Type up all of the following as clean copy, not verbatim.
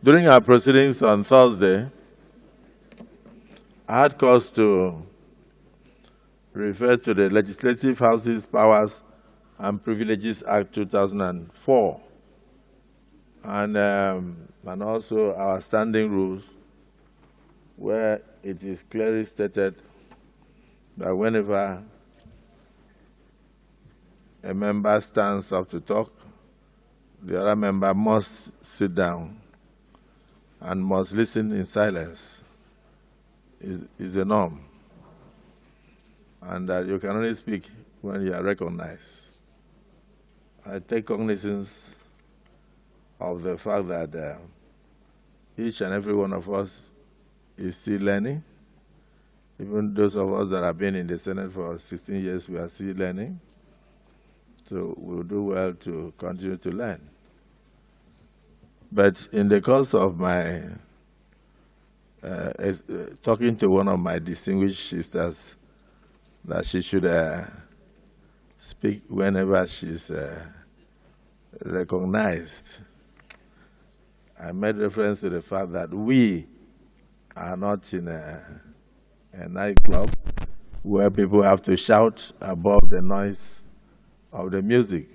During our proceedings on Thursday, I had cause to refer to the Legislative House's Powers and Privileges Act 2004 and also our standing rules, where it is clearly stated that whenever a member stands up to talk, the other member must sit down and must listen in silence is a norm, and that you can only speak when you are recognized. I take cognizance of the fact that each and every one of us is still learning. Even those of us that have been in the Senate for 16 years, we are still learning. So we'll do well to continue to learn. But in the course of my talking to one of my distinguished sisters that she should speak whenever she's recognized, I made reference to the fact that we are not in a nightclub where people have to shout above the noise of the music.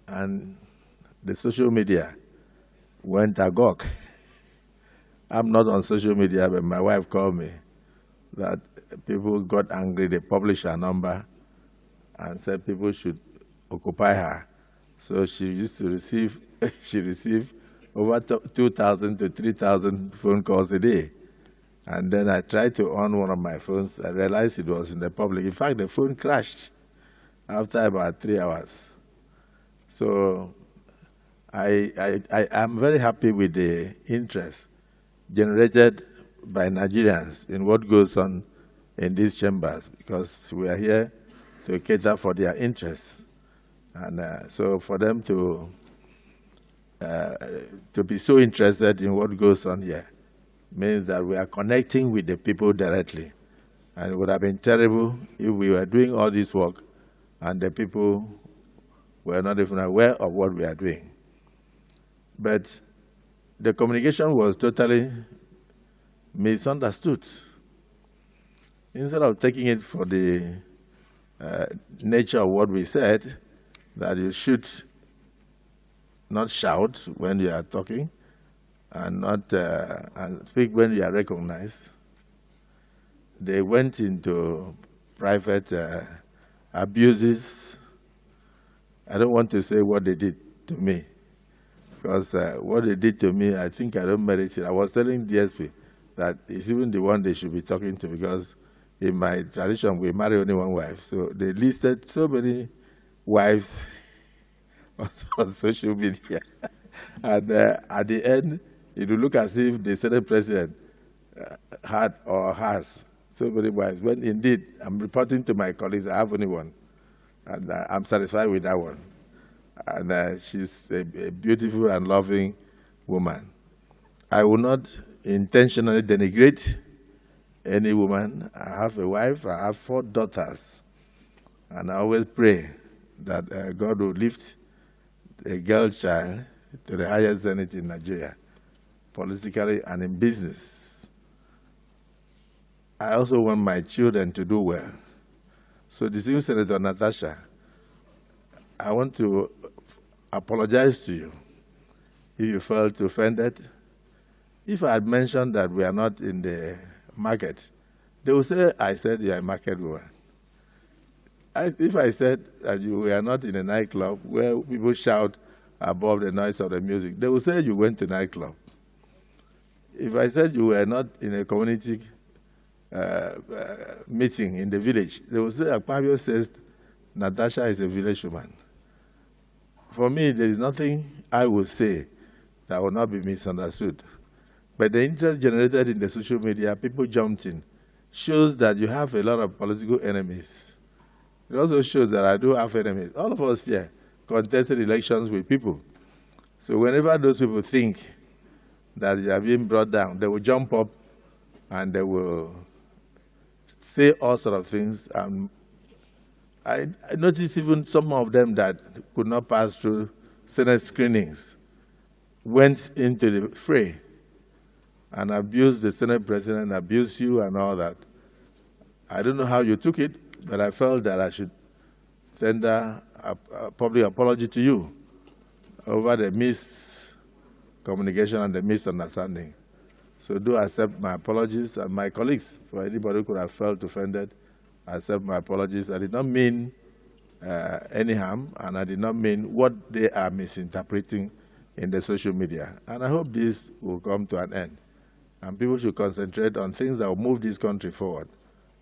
And the social media went agog. I'm not on social media, but my wife called me that people got angry. They published her number and said people should occupy her. So she used to receive, she received over 2,000 to 3,000 phone calls a day. And then I tried to on one of my phones. I realized it was in the public. In fact, the phone crashed after about 3 hours. So I am very happy with the interest generated by Nigerians in what goes on in these chambers, because we are here to cater for their interests. And so for them to be so interested in what goes on here means that we are connecting with the people directly. And it would have been terrible if we were doing all this work and the people were not even aware of what we are doing. But the communication was totally misunderstood. Instead of taking it for the nature of what we said, that you should not shout when you are talking and not and speak when you are recognized, they went into private abuses. I don't want to say what they did to me, because what they did to me, I think I don't merit it. I was telling DSP that it's even the one they should be talking to, because in my tradition, we marry only one wife. So they listed so many wives on social media. And at the end, it will look as if the Senate president had or has so many wives. When indeed, I'm reporting to my colleagues, I have only one. And I'm satisfied with that one. And she's a beautiful and loving woman. I will not intentionally denigrate any woman. I have a wife, I have 4 daughters. And I always pray that God will lift a girl child to the highest zenith in Nigeria, politically and in business. I also want my children to do well. So, distinguished Senator Natasha, I want to apologize to you if you felt offended. If I had mentioned that we are not in the market, they will say I said you are a market woman. If I said that you were not in a nightclub where people shout above the noise of the music, they will say you went to a nightclub. If I said you were not in a community meeting in the village, they will say Akpabio says Natasha is a village woman. For me, there is nothing I will say that will not be misunderstood. But the interest generated in the social media, people jumped in, shows that you have a lot of political enemies. It also shows that I do have enemies. All of us here contested elections with people. So whenever those people think that you are being brought down, they will jump up and they will say all sorts of things. I noticed even some of them that could not pass through Senate screenings went into the fray and abused the Senate President, abused you and all that. I don't know how you took it, but I felt that I should tender a public apology to you over the miscommunication and the misunderstanding. So do accept my apologies, and my colleagues, for anybody who could have felt offended, accept my apologies. I did not mean any harm, and I did not mean what they are misinterpreting in the social media. And I hope this will come to an end. And people should concentrate on things that will move this country forward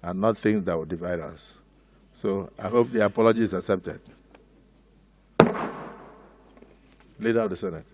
and not things that will divide us. So I hope the apology is accepted. Leader of the Senate.